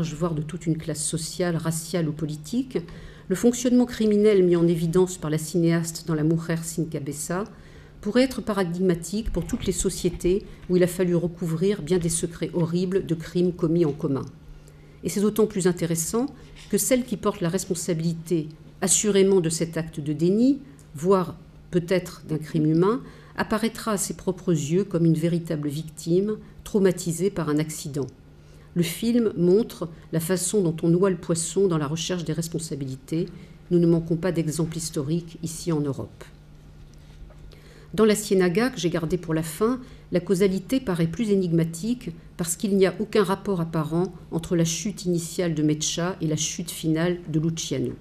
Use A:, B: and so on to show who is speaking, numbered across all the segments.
A: voire de toute une classe sociale, raciale ou politique, le fonctionnement criminel mis en évidence par la cinéaste dans La Mujer sin cabeza pourrait être paradigmatique pour toutes les sociétés où il a fallu recouvrir bien des secrets horribles de crimes commis en commun. Et c'est d'autant plus intéressant que celle qui porte la responsabilité assurément de cet acte de déni, voire peut-être d'un crime humain, apparaîtra à ses propres yeux comme une véritable victime, traumatisée par un accident. Le film montre la façon dont on noie le poisson dans la recherche des responsabilités. Nous ne manquons pas d'exemples historiques ici en Europe. Dans La Ciénaga, que j'ai gardé pour la fin, la causalité paraît plus énigmatique parce qu'il n'y a aucun rapport apparent entre la chute initiale de Mecha et la chute finale de Luciano.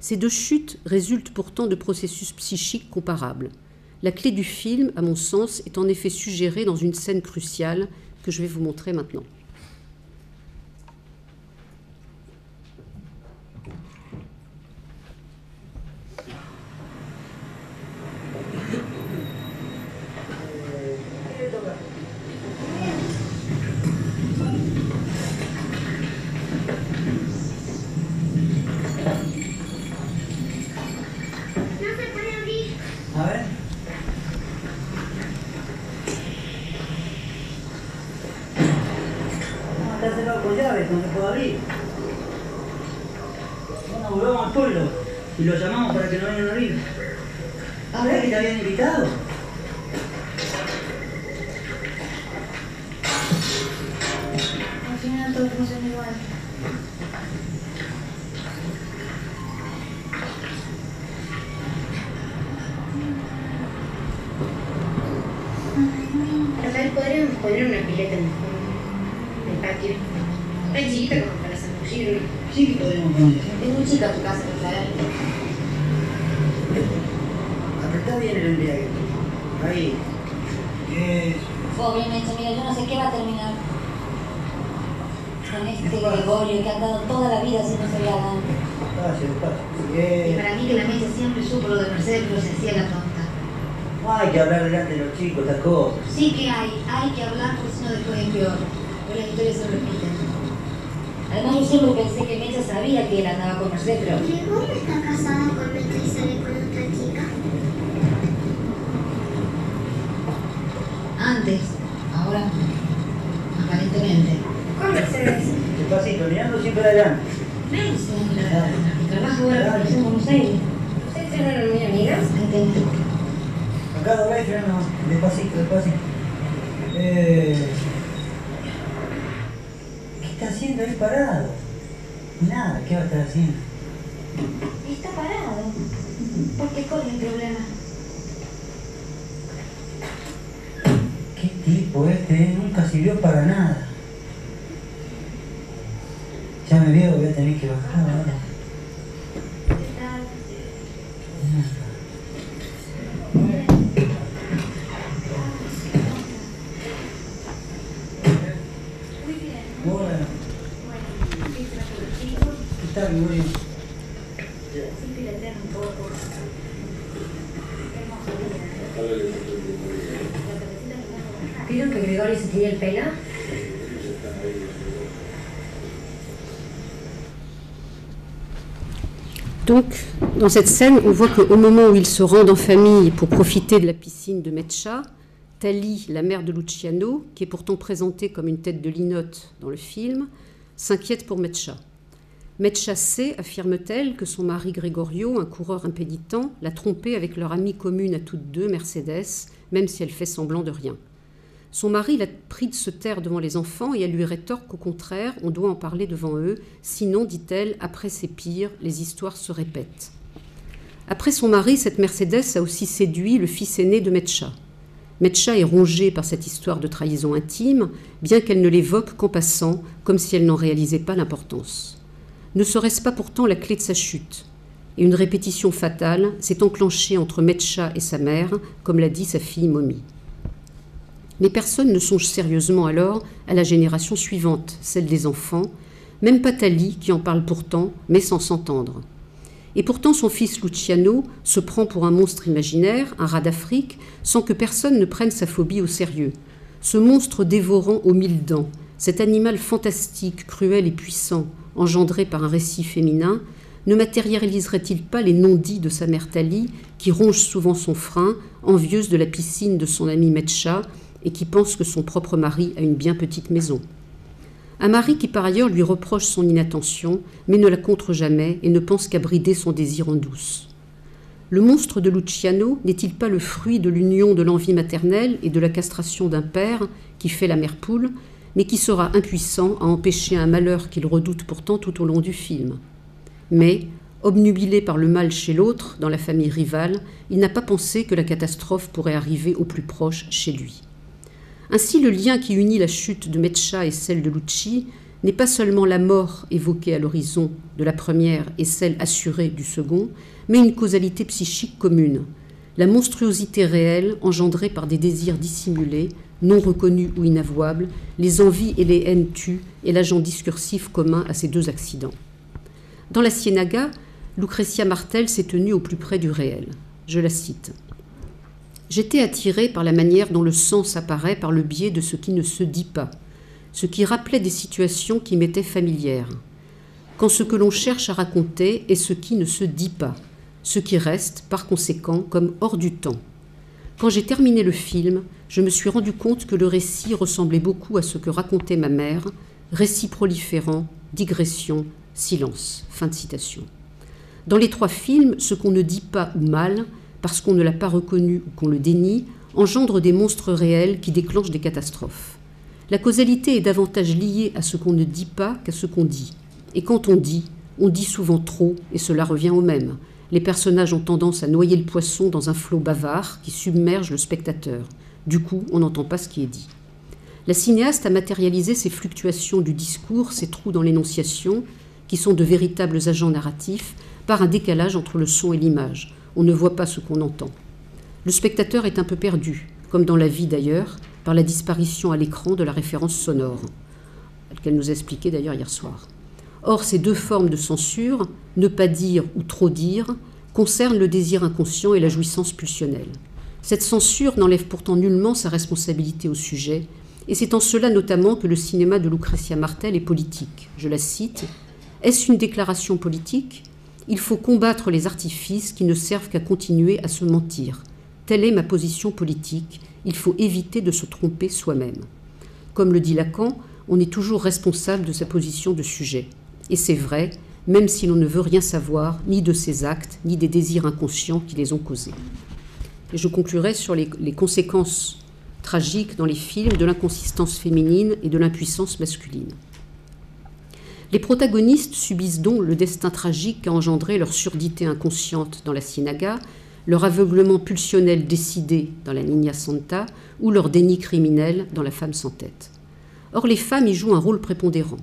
A: Ces deux chutes résultent pourtant de processus psychiques comparables. La clé du film, à mon sens, est en effet suggérée dans une scène cruciale que je vais vous montrer maintenant.
B: No se puede abrir. Bueno, volvamos al pueblo y lo llamamos para que nos vengan a abrir. Ah, ¿verdad que te habían invitado?
C: Al final todo funciona igual.
D: Rafael, ¿podríamos poner una pileta en el patio? Es chiquita como para zambullirme.
B: Sí que podemos poner.
D: Es muy chica tu casa, Rafael.
B: Apretá bien el embriague. Ahí.
C: Pobre Mecha, mira, yo no sé qué va a terminar con este Gregorio que ha andado toda la vida haciéndose la gana.
B: Despacio, despacio.
D: Y para mí que la Mecha siempre supo lo de Mercedes, pero se hacía la tonta.
B: No hay que hablar delante de los chicos, estas cosas.
D: Sí que hay que hablar porque si no después es peor. Pero las historias se repiten.
C: Además yo siempre pensé que Mecha sabía que él andaba con Mercedes, pero...
E: ¿Gregorio está casado con Mecha y sale con otra chica?
D: Antes, ahora, aparentemente.
E: Con Mercedes.
B: Despacito, mirando siempre adelante.
D: Mecha, la que trabaja ahora con Mercedes en Buenos Aires.
E: ¿Ustedes eran muy amigas?
D: Ahí tenés.
B: Acá doblá y freno. Despacito, despacito. ¿Qué está haciendo ahí parado? Nada, ¿qué va a estar haciendo?
C: Está parado. ¿Por qué? ¿Cuál es el problema?
B: ¿Qué tipo este? Nunca sirvió para nada. Ya me veo, voy a tener que bajar ahora. Bueno. ¿Qué tal, Gregorio?
D: ¿Vieron que Gregorio se tenía el pelo?
A: Donc, dans cette scène, on voit qu'au moment où ils se rendent en famille pour profiter de la piscine de Mecha, Tali, la mère de Luciano, qui est pourtant présentée comme une tête de linotte dans le film, s'inquiète pour Mecha. Mecha sait, affirme-t-elle, que son mari Gregorio, un coureur impénitent, l'a trompée avec leur amie commune à toutes deux, Mercedes, même si elle fait semblant de rien. Son mari l'a pris de se taire devant les enfants et elle lui rétorque qu'au contraire, on doit en parler devant eux, sinon, dit-elle, après c'est pire, les histoires se répètent. Après son mari, cette Mercedes a aussi séduit le fils aîné de Mecha. Mecha est rongée par cette histoire de trahison intime, bien qu'elle ne l'évoque qu'en passant, comme si elle n'en réalisait pas l'importance. Ne serait-ce pas pourtant la clé de sa chute? Et une répétition fatale s'est enclenchée entre Mecha et sa mère, comme l'a dit sa fille Momi. Mais personne ne songe sérieusement alors à la génération suivante, celle des enfants, même pas Tali qui en parle pourtant, mais sans s'entendre. Et pourtant son fils Luciano se prend pour un monstre imaginaire, un rat d'Afrique, sans que personne ne prenne sa phobie au sérieux. Ce monstre dévorant aux 1000 dents, cet animal fantastique, cruel et puissant, engendré par un récit féminin, ne matérialiserait-il pas les non-dits de sa mère Tali, qui ronge souvent son frein, envieuse de la piscine de son ami Metcha, et qui pense que son propre mari a une bien petite maison? Un mari qui par ailleurs lui reproche son inattention, mais ne la contre jamais et ne pense qu'à brider son désir en douce. Le monstre de Luciano n'est-il pas le fruit de l'union de l'envie maternelle et de la castration d'un père qui fait la mère poule, mais qui sera impuissant à empêcher un malheur qu'il redoute pourtant tout au long du film? Mais, obnubilé par le mal chez l'autre, dans la famille rivale, il n'a pas pensé que la catastrophe pourrait arriver au plus proche chez lui. Ainsi, le lien qui unit la chute de Metcha et celle de Lucci n'est pas seulement la mort évoquée à l'horizon de la première et celle assurée du second, mais une causalité psychique commune, la monstruosité réelle engendrée par des désirs dissimulés, non reconnus ou inavouables, les envies et les haines tues et l'agent discursif commun à ces deux accidents. Dans la Ciénaga, Lucrezia Martel s'est tenue au plus près du réel. Je la cite. « J'étais attirée par la manière dont le sens apparaît par le biais de ce qui ne se dit pas, ce qui rappelait des situations qui m'étaient familières, quand ce que l'on cherche à raconter est ce qui ne se dit pas, ce qui reste, par conséquent, comme hors du temps. Quand j'ai terminé le film, je me suis rendu compte que le récit ressemblait beaucoup à ce que racontait ma mère, récit proliférant, digression, silence. » Fin de citation. Dans les trois films, ce qu'on ne dit pas ou mal, parce qu'on ne l'a pas reconnu ou qu'on le dénie, engendre des monstres réels qui déclenchent des catastrophes. La causalité est davantage liée à ce qu'on ne dit pas qu'à ce qu'on dit. Et quand on dit souvent trop, et cela revient au même. Les personnages ont tendance à noyer le poisson dans un flot bavard qui submerge le spectateur. Du coup, on n'entend pas ce qui est dit. La cinéaste a matérialisé ces fluctuations du discours, ces trous dans l'énonciation, qui sont de véritables agents narratifs, par un décalage entre le son et l'image. On ne voit pas ce qu'on entend. Le spectateur est un peu perdu, comme dans la vie d'ailleurs, par la disparition à l'écran de la référence sonore, qu'elle nous a expliqué d'ailleurs hier soir. Or, ces deux formes de censure, ne pas dire ou trop dire, concernent le désir inconscient et la jouissance pulsionnelle. Cette censure n'enlève pourtant nullement sa responsabilité au sujet, et c'est en cela notamment que le cinéma de Lucrezia Martel est politique. Je la cite. « Est-ce une déclaration politique ? Il faut combattre les artifices qui ne servent qu'à continuer à se mentir. Telle est ma position politique. Il faut éviter de se tromper soi-même. » Comme le dit Lacan, on est toujours responsable de sa position de sujet. Et c'est vrai, même si l'on ne veut rien savoir, ni de ses actes, ni des désirs inconscients qui les ont causés. Et je conclurai sur les conséquences tragiques dans les films de l'inconsistance féminine et de l'impuissance masculine. Les protagonistes subissent donc le destin tragique qu'a engendré leur surdité inconsciente dans la Ciénaga, leur aveuglement pulsionnel décidé dans la Niña Santa ou leur déni criminel dans La femme sans tête. Or, les femmes y jouent un rôle prépondérant.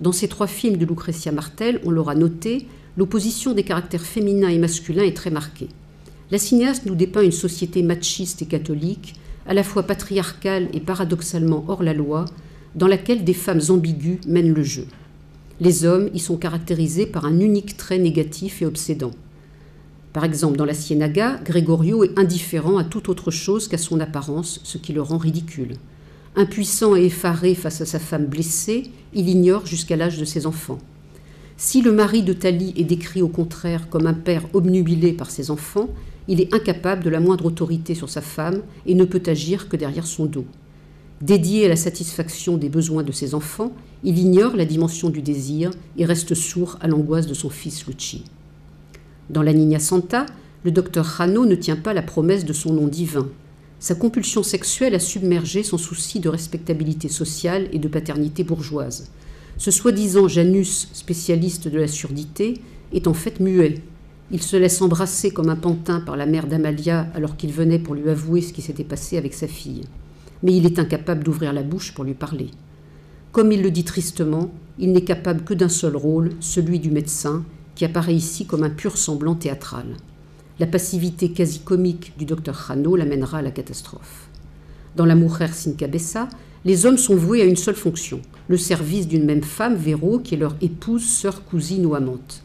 A: Dans ces trois films de Lucrezia Martel, on l'aura noté, l'opposition des caractères féminins et masculins est très marquée. La cinéaste nous dépeint une société machiste et catholique, à la fois patriarcale et paradoxalement hors la loi, dans laquelle des femmes ambiguës mènent le jeu. Les hommes y sont caractérisés par un unique trait négatif et obsédant. Par exemple, dans la Ciénaga, Gregorio est indifférent à toute autre chose qu'à son apparence, ce qui le rend ridicule. Impuissant et effaré face à sa femme blessée, il l'ignore jusqu'à l'âge de ses enfants. Si le mari de Tali est décrit au contraire comme un père obnubilé par ses enfants, il est incapable de la moindre autorité sur sa femme et ne peut agir que derrière son dos. Dédié à la satisfaction des besoins de ses enfants, il ignore la dimension du désir et reste sourd à l'angoisse de son fils Lucci. Dans la Niña Santa, le docteur Jano ne tient pas la promesse de son nom divin. Sa compulsion sexuelle a submergé son souci de respectabilité sociale et de paternité bourgeoise. Ce soi-disant Janus, spécialiste de la surdité, est en fait muet. Il se laisse embrasser comme un pantin par la mère d'Amalia alors qu'il venait pour lui avouer ce qui s'était passé avec sa fille. Mais il est incapable d'ouvrir la bouche pour lui parler. Comme il le dit tristement, il n'est capable que d'un seul rôle, celui du médecin, qui apparaît ici comme un pur semblant théâtral. La passivité quasi comique du docteur Jano l'amènera à la catastrophe. Dans La Mujer sin cabeza, les hommes sont voués à une seule fonction, le service d'une même femme, Véro, qui est leur épouse, sœur, cousine ou amante.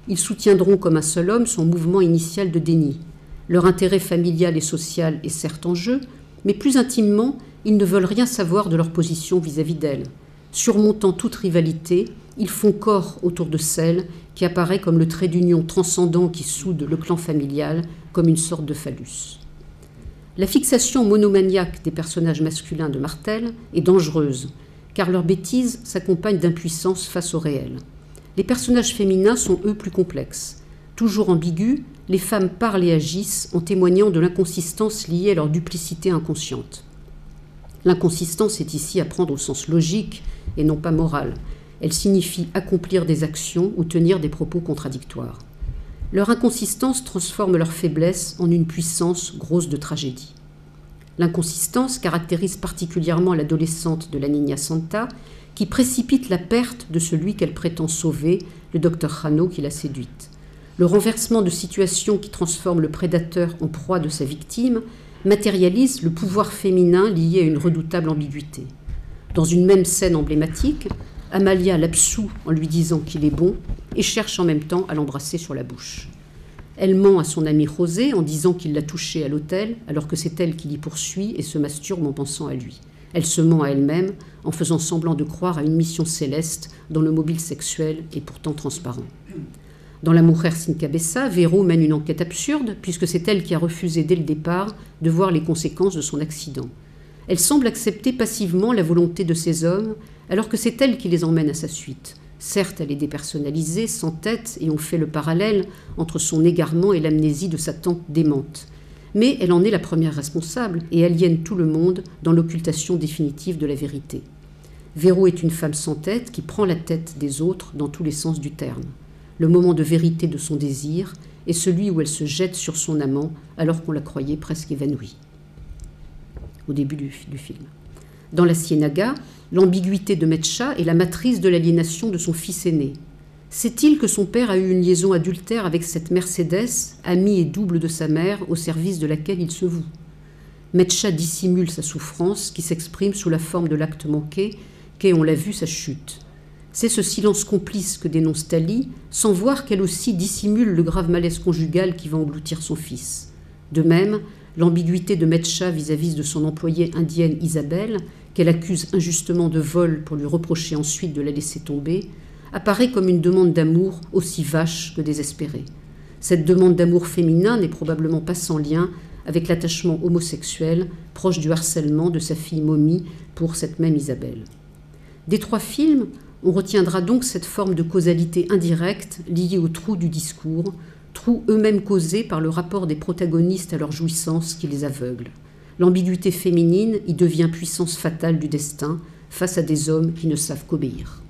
A: Ils soutiendront comme un seul homme son mouvement initial de déni. Leur intérêt familial et social est certes en jeu, mais plus intimement, ils ne veulent rien savoir de leur position vis-à-vis d'elle. Surmontant toute rivalité, ils font corps autour de celle qui apparaît comme le trait d'union transcendant qui soude le clan familial comme une sorte de phallus. La fixation monomaniaque des personnages masculins de Martel est dangereuse, car leur bêtise s'accompagne d'impuissance face au réel. Les personnages féminins sont eux plus complexes. Toujours ambigus, les femmes parlent et agissent en témoignant de l'inconsistance liée à leur duplicité inconsciente. L'inconsistance est ici à prendre au sens logique et non pas moral. Elle signifie accomplir des actions ou tenir des propos contradictoires. Leur inconsistance transforme leur faiblesse en une puissance grosse de tragédie. L'inconsistance caractérise particulièrement l'adolescente de la Niña Santa, qui précipite la perte de celui qu'elle prétend sauver, le docteur Jano qui l'a séduite. Le renversement de situation qui transforme le prédateur en proie de sa victime matérialise le pouvoir féminin lié à une redoutable ambiguïté. Dans une même scène emblématique, Amalia l'absout en lui disant qu'il est bon et cherche en même temps à l'embrasser sur la bouche. Elle ment à son ami José en disant qu'il l'a touchée à l'hôtel alors que c'est elle qui l'y poursuit et se masturbe en pensant à lui. Elle se ment à elle-même en faisant semblant de croire à une mission céleste dont le mobile sexuel est pourtant transparent. Dans La Mujer sin cabeza, Véro mène une enquête absurde puisque c'est elle qui a refusé dès le départ de voir les conséquences de son accident. Elle semble accepter passivement la volonté de ces hommes alors que c'est elle qui les emmène à sa suite. Certes, elle est dépersonnalisée, sans tête, et on fait le parallèle entre son égarement et l'amnésie de sa tante démente. Mais elle en est la première responsable et aliène tout le monde dans l'occultation définitive de la vérité. Véro est une femme sans tête qui prend la tête des autres dans tous les sens du terme. Le moment de vérité de son désir est celui où elle se jette sur son amant alors qu'on la croyait presque évanouie. Au début du film. Dans La Ciénaga, l'ambiguïté de Mecha est la matrice de l'aliénation de son fils aîné. Sait-il que son père a eu une liaison adultère avec cette Mercedes, amie et double de sa mère, au service de laquelle il se voue? Mecha dissimule sa souffrance qui s'exprime sous la forme de l'acte manqué qu'est, on l'a vu, sa chute. C'est ce silence complice que dénonce Tali, sans voir qu'elle aussi dissimule le grave malaise conjugal qui va engloutir son fils. De même, l'ambiguïté de Mecha vis-à-vis de son employée indienne Isabelle, qu'elle accuse injustement de vol pour lui reprocher ensuite de la laisser tomber, apparaît comme une demande d'amour aussi vache que désespérée. Cette demande d'amour féminin n'est probablement pas sans lien avec l'attachement homosexuel proche du harcèlement de sa fille Mommy pour cette même Isabelle. Des trois films, on retiendra donc cette forme de causalité indirecte liée au trou du discours, trous eux-mêmes causés par le rapport des protagonistes à leur jouissance qui les aveugle. L'ambiguïté féminine y devient puissance fatale du destin face à des hommes qui ne savent qu'obéir.